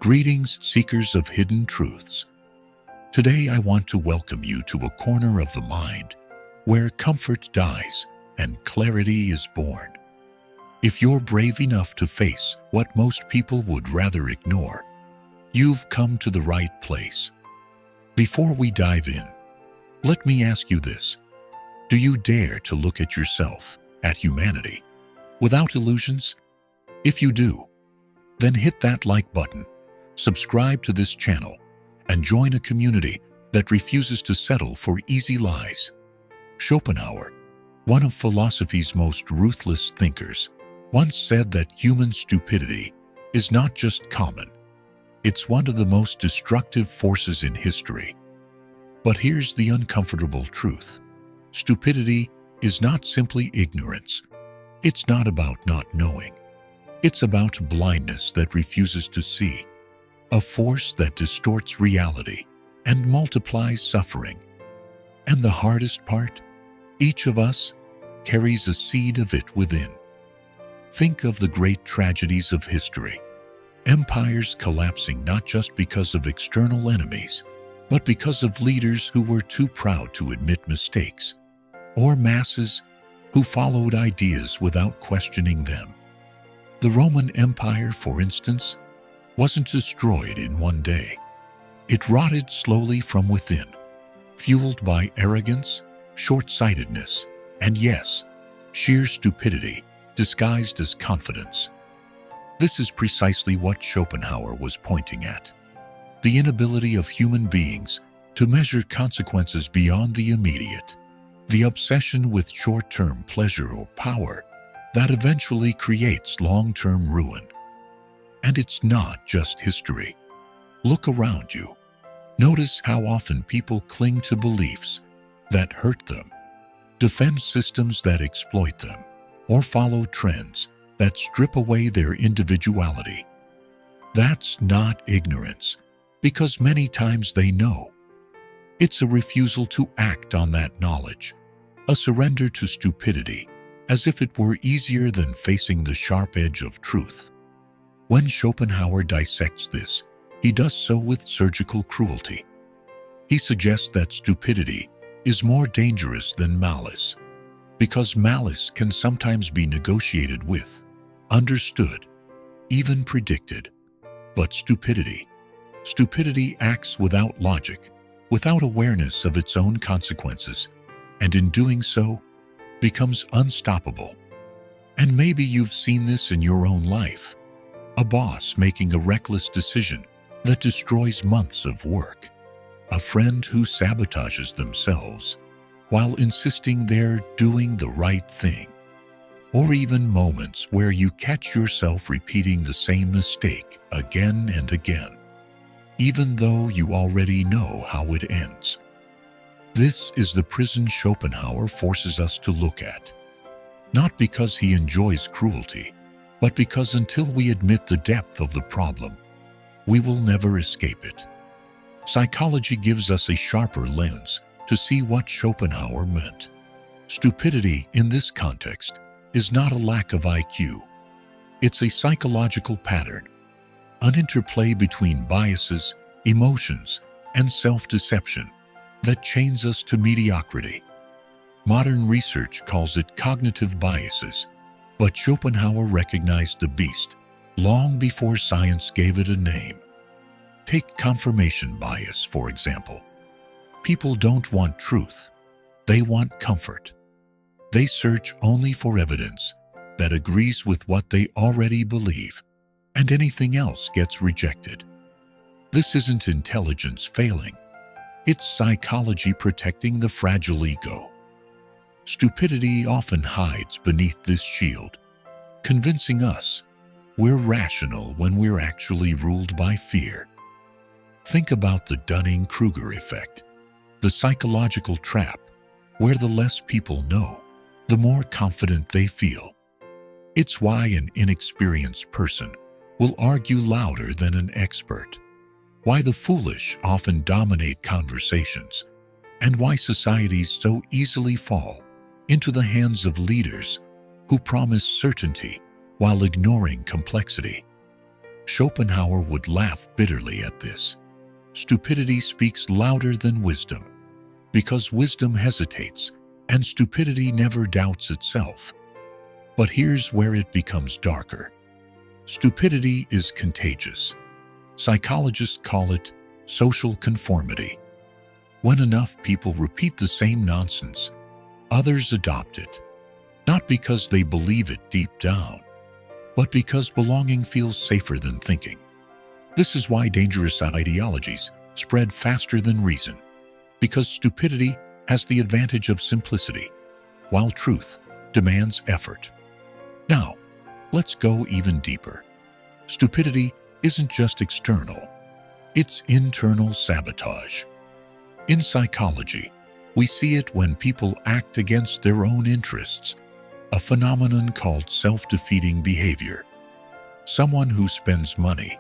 Greetings, seekers of hidden truths. Today I want to welcome you to a corner of the mind where comfort dies and clarity is born. If you're brave enough to face what most people would rather ignore, you've come to the right place. Before we dive in, let me ask you this. Do you dare to look at yourself, at humanity, without illusions? If you do, then hit that like button, subscribe to this channel, and join a community that refuses to settle for easy lies. Schopenhauer, one of philosophy's most ruthless thinkers, once said that human stupidity is not just common, it's one of the most destructive forces in history. But here's the uncomfortable truth. Stupidity is not simply ignorance. It's not about not knowing. It's about blindness that refuses to see, a force that distorts reality and multiplies suffering. And the hardest part? Each of us carries a seed of it within. Think of the great tragedies of history. Empires collapsing not just because of external enemies, but because of leaders who were too proud to admit mistakes, or masses who followed ideas without questioning them. The Roman Empire, for instance, wasn't destroyed in one day. It rotted slowly from within, fueled by arrogance, short-sightedness, and yes, sheer stupidity disguised as confidence. This is precisely what Schopenhauer was pointing at. The inability of human beings to measure consequences beyond the immediate. The obsession with short-term pleasure or power that eventually creates long-term ruin. And it's not just history. Look around you. Notice how often people cling to beliefs that hurt them, defend systems that exploit them, or follow trends that strip away their individuality. That's not ignorance, because many times they know. It's a refusal to act on that knowledge, a surrender to stupidity, as if it were easier than facing the sharp edge of truth. When Schopenhauer dissects this, he does so with surgical cruelty. He suggests that stupidity is more dangerous than malice, because malice can sometimes be negotiated with, understood, even predicted. But stupidity acts without logic, without awareness of its own consequences, and in doing so, becomes unstoppable. And maybe you've seen this in your own life. A boss making a reckless decision that destroys months of work. A friend who sabotages themselves while insisting they're doing the right thing. Or even moments where you catch yourself repeating the same mistake again and again, even though you already know how it ends. This is the prison Schopenhauer forces us to look at. Not because he enjoys cruelty, but because until we admit the depth of the problem, we will never escape it. Psychology gives us a sharper lens to see what Schopenhauer meant. Stupidity, in this context, is not a lack of IQ. It's a psychological pattern, an interplay between biases, emotions, and self-deception that chains us to mediocrity. Modern research calls it cognitive biases, but Schopenhauer recognized the beast long before science gave it a name. Take confirmation bias, for example. People don't want truth. They want comfort. They search only for evidence that agrees with what they already believe, and anything else gets rejected. This isn't intelligence failing. It's psychology protecting the fragile ego. Stupidity often hides beneath this shield, convincing us we're rational when we're actually ruled by fear. Think about the Dunning-Kruger effect, the psychological trap where the less people know, the more confident they feel. It's why an inexperienced person will argue louder than an expert, why the foolish often dominate conversations, and why societies so easily fall into the hands of leaders who promise certainty while ignoring complexity. Schopenhauer would laugh bitterly at this. Stupidity speaks louder than wisdom, because wisdom hesitates, and stupidity never doubts itself. But here's where it becomes darker. Stupidity is contagious. Psychologists call it social conformity. When enough people repeat the same nonsense, others adopt it, not because they believe it deep down, but because belonging feels safer than thinking. This is why dangerous ideologies spread faster than reason, because stupidity has the advantage of simplicity, while truth demands effort. Now, let's go even deeper. Stupidity isn't just external, it's internal sabotage. In psychology, we see it when people act against their own interests, a phenomenon called self-defeating behavior. Someone who spends money,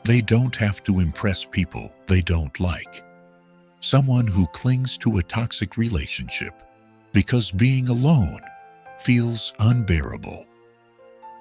they don't have to impress people they don't like. Someone who clings to a toxic relationship because being alone feels unbearable.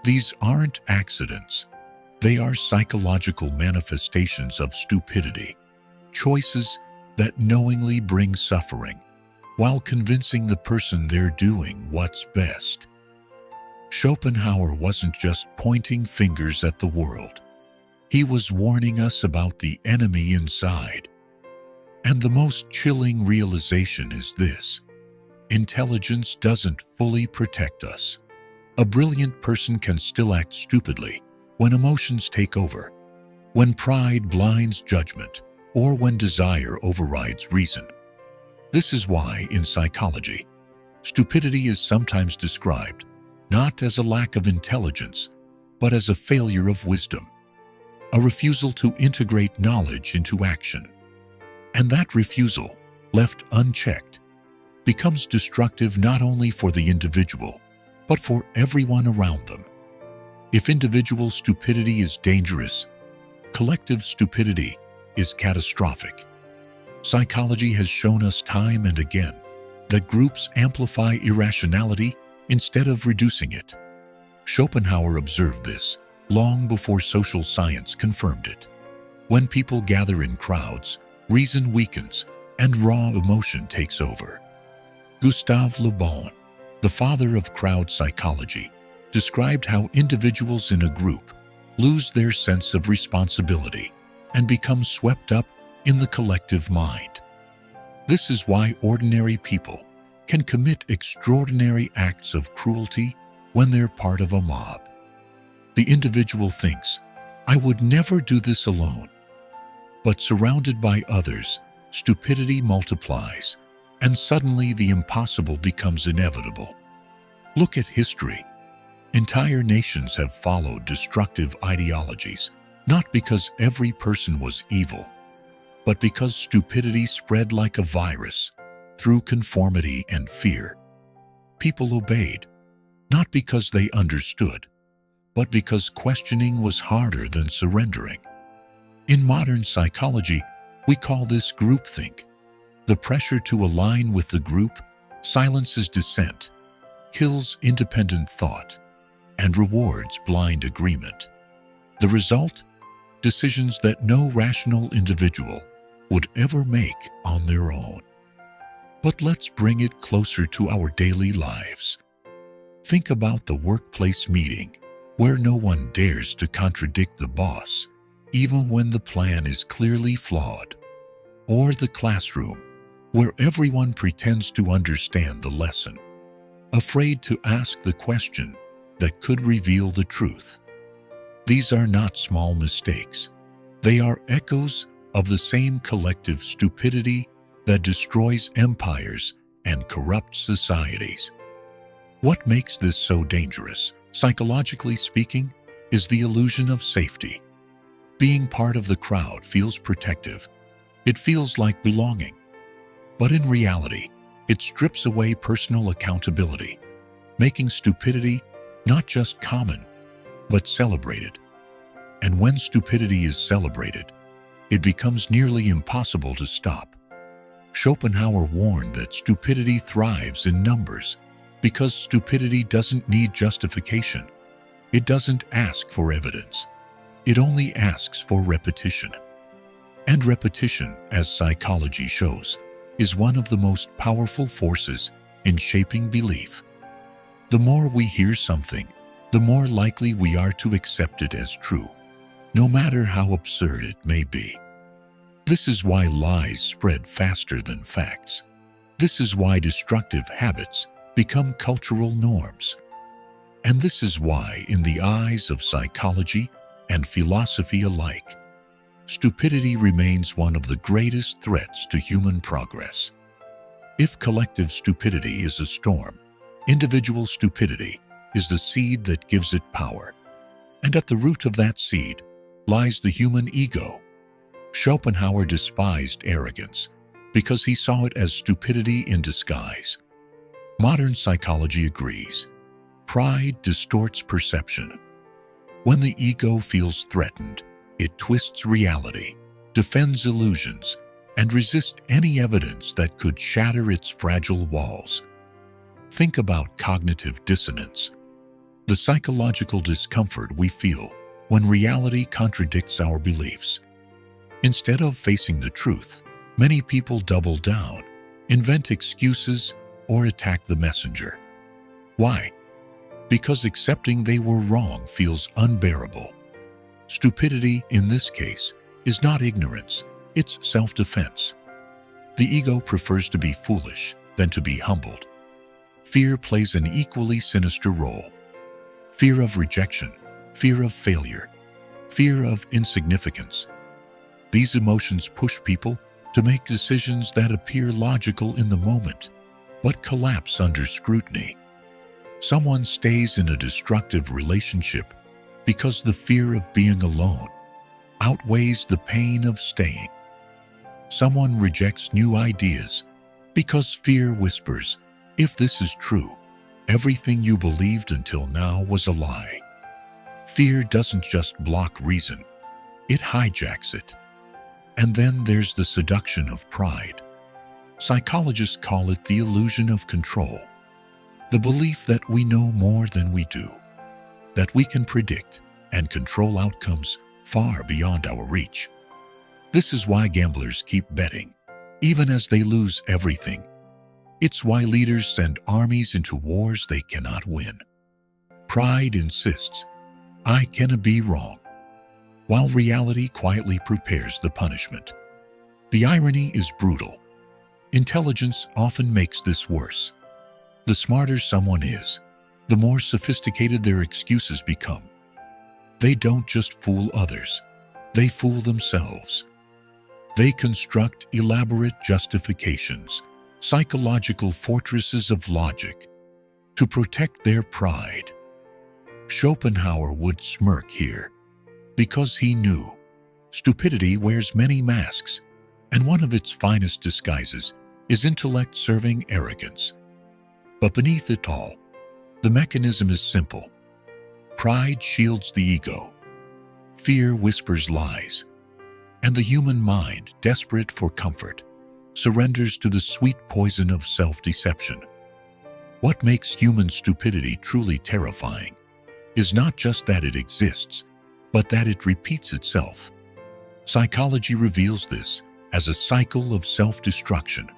These aren't accidents. They are psychological manifestations of stupidity, choices that knowingly bring suffering, while convincing the person they're doing what's best. Schopenhauer wasn't just pointing fingers at the world. He was warning us about the enemy inside. And the most chilling realization is this: intelligence doesn't fully protect us. A brilliant person can still act stupidly when emotions take over, when pride blinds judgment, or when desire overrides reason. This is why, in psychology, stupidity is sometimes described not as a lack of intelligence, but as a failure of wisdom, a refusal to integrate knowledge into action. And that refusal, left unchecked, becomes destructive not only for the individual, but for everyone around them. If individual stupidity is dangerous, collective stupidity is catastrophic. Psychology has shown us time and again that groups amplify irrationality instead of reducing it. Schopenhauer observed this long before social science confirmed it. When people gather in crowds, reason weakens and raw emotion takes over. Gustave Le Bon, the father of crowd psychology, described how individuals in a group lose their sense of responsibility and become swept up in the collective mind. This is why ordinary people can commit extraordinary acts of cruelty when they're part of a mob. The individual thinks, "I would never do this alone." But surrounded by others, stupidity multiplies, and suddenly the impossible becomes inevitable. Look at history. Entire nations have followed destructive ideologies, not because every person was evil, but because stupidity spread like a virus through conformity and fear. People obeyed, not because they understood, but because questioning was harder than surrendering. In modern psychology, we call this groupthink. The pressure to align with the group silences dissent, kills independent thought, and rewards blind agreement. The result? Decisions that no rational individual would ever make on their own. But let's bring it closer to our daily lives. Think about the workplace meeting, where no one dares to contradict the boss, even when the plan is clearly flawed. Or the classroom, where everyone pretends to understand the lesson, afraid to ask the question that could reveal the truth. These are not small mistakes. They are echoes of the same collective stupidity that destroys empires and corrupts societies. What makes this so dangerous, psychologically speaking, is the illusion of safety. Being part of the crowd feels protective. It feels like belonging. But in reality, it strips away personal accountability, making stupidity not just common, but celebrated. And when stupidity is celebrated, it becomes nearly impossible to stop. Schopenhauer warned that stupidity thrives in numbers because stupidity doesn't need justification. It doesn't ask for evidence. It only asks for repetition. And repetition, as psychology shows, is one of the most powerful forces in shaping belief. The more we hear something, the more likely we are to accept it as true, no matter how absurd it may be. This is why lies spread faster than facts. This is why destructive habits become cultural norms. And this is why, in the eyes of psychology and philosophy alike, stupidity remains one of the greatest threats to human progress. If collective stupidity is a storm, individual stupidity is the seed that gives it power. And at the root of that seed lies the human ego. Schopenhauer despised arrogance because he saw it as stupidity in disguise. Modern psychology agrees. Pride distorts perception. When the ego feels threatened, it twists reality, defends illusions, and resists any evidence that could shatter its fragile walls. Think about cognitive dissonance, the psychological discomfort we feel when reality contradicts our beliefs. Instead of facing the truth, many people double down, invent excuses, or attack the messenger. Why? Because accepting they were wrong feels unbearable. Stupidity, in this case, is not ignorance, it's self-defense. The ego prefers to be foolish than to be humbled. Fear plays an equally sinister role. Fear of rejection, fear of failure, fear of insignificance. These emotions push people to make decisions that appear logical in the moment, but collapse under scrutiny. Someone stays in a destructive relationship because the fear of being alone outweighs the pain of staying. Someone rejects new ideas because fear whispers, if this is true, everything you believed until now was a lie. Fear doesn't just block reason, it hijacks it. And then there's the seduction of pride. Psychologists call it the illusion of control. The belief that we know more than we do, that we can predict and control outcomes far beyond our reach. This is why gamblers keep betting, even as they lose everything. It's why leaders send armies into wars they cannot win. Pride insists, I cannot be wrong, while reality quietly prepares the punishment. The irony is brutal. Intelligence often makes this worse. The smarter someone is, the more sophisticated their excuses become. They don't just fool others, they fool themselves. They construct elaborate justifications, psychological fortresses of logic, to protect their pride. Schopenhauer would smirk here, because he knew stupidity wears many masks, and one of its finest disguises is intellect serving arrogance. But beneath it all, the mechanism is simple. Pride shields the ego. Fear whispers lies. And the human mind, desperate for comfort, surrenders to the sweet poison of self-deception. What makes human stupidity truly terrifying is not just that it exists, but that it repeats itself. Psychology reveals this as a cycle of self-destruction.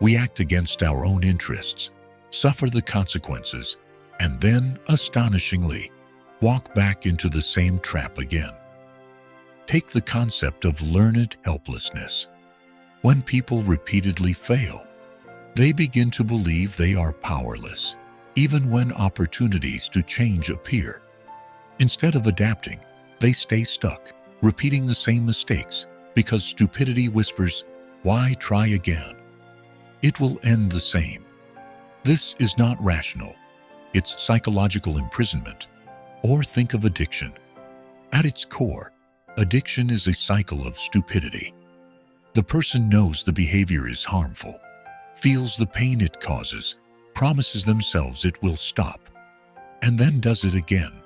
We act against our own interests, suffer the consequences, and then, astonishingly, walk back into the same trap again. Take the concept of learned helplessness. When people repeatedly fail, they begin to believe they are powerless, even when opportunities to change appear. Instead of adapting, they stay stuck, repeating the same mistakes, because stupidity whispers, why try again? It will end the same. This is not rational. It's psychological imprisonment. Or think of addiction. At its core, addiction is a cycle of stupidity. The person knows the behavior is harmful, feels the pain it causes, promises themselves it will stop, and then does it again.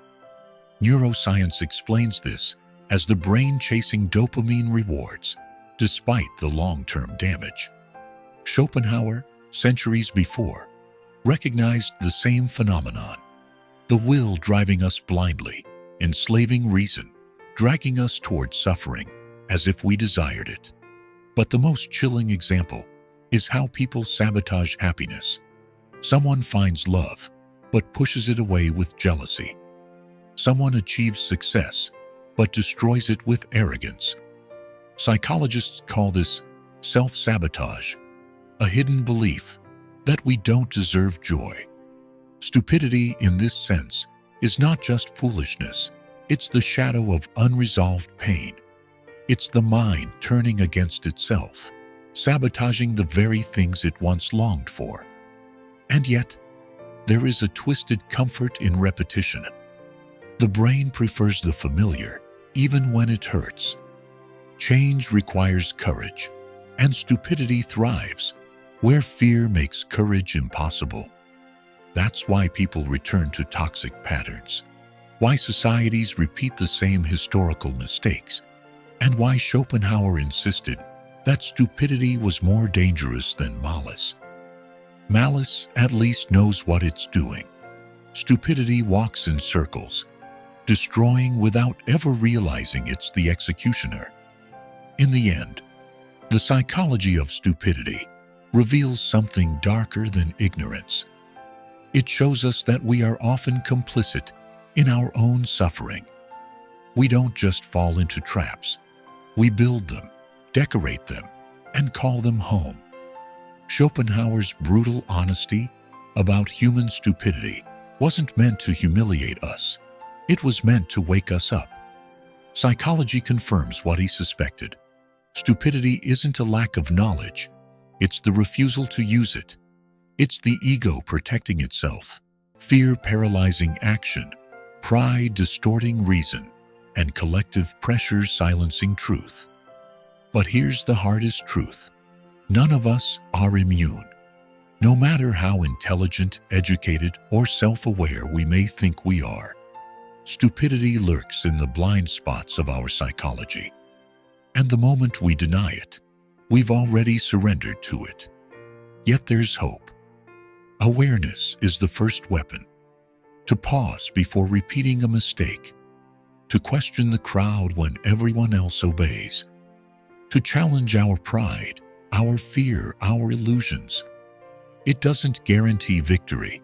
Neuroscience explains this as the brain chasing dopamine rewards, despite the long-term damage. Schopenhauer, centuries before, recognized the same phenomenon. The will driving us blindly, enslaving reason, dragging us toward suffering as if we desired it. But the most chilling example is how people sabotage happiness. Someone finds love, but pushes it away with jealousy. Someone achieves success, but destroys it with arrogance. Psychologists call this self-sabotage, a hidden belief that we don't deserve joy. Stupidity, in this sense, is not just foolishness. It's the shadow of unresolved pain. It's the mind turning against itself, sabotaging the very things it once longed for. And yet, there is a twisted comfort in repetition. The brain prefers the familiar, even when it hurts. Change requires courage, and stupidity thrives where fear makes courage impossible. That's why people return to toxic patterns, why societies repeat the same historical mistakes, and why Schopenhauer insisted that stupidity was more dangerous than malice. Malice at least knows what it's doing. Stupidity walks in circles, destroying without ever realizing it's the executioner. In the end, the psychology of stupidity reveals something darker than ignorance. It shows us that we are often complicit in our own suffering. We don't just fall into traps. We build them, decorate them, and call them home. Schopenhauer's brutal honesty about human stupidity wasn't meant to humiliate us. It was meant to wake us up. Psychology confirms what he suspected. Stupidity isn't a lack of knowledge. It's the refusal to use it. It's the ego protecting itself, fear paralyzing action, pride distorting reason, and collective pressure silencing truth. But here's the hardest truth. None of us are immune. No matter how intelligent, educated, or self-aware we may think we are, stupidity lurks in the blind spots of our psychology. And the moment we deny it, we've already surrendered to it. Yet there's hope. Awareness is the first weapon. To pause before repeating a mistake. To question the crowd when everyone else obeys. To challenge our pride, our fear, our illusions. It doesn't guarantee victory,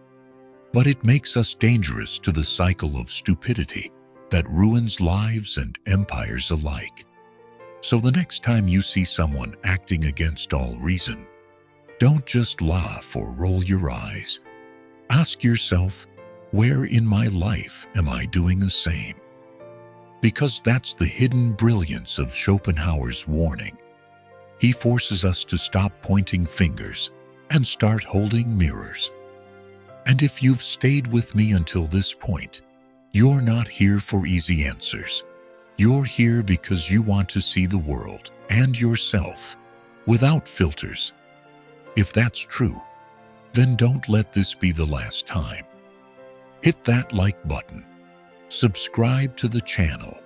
but it makes us dangerous to the cycle of stupidity that ruins lives and empires alike. So the next time you see someone acting against all reason, don't just laugh or roll your eyes. Ask yourself, where in my life am I doing the same? Because that's the hidden brilliance of Schopenhauer's warning. He forces us to stop pointing fingers and start holding mirrors. And if you've stayed with me until this point, you're not here for easy answers. You're here because you want to see the world and yourself without filters. If that's true, then don't let this be the last time. Hit that like button, subscribe to the channel,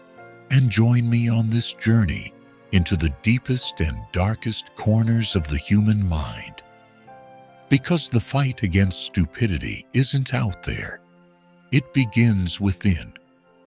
and join me on this journey into the deepest and darkest corners of the human mind. Because the fight against stupidity isn't out there. It begins within.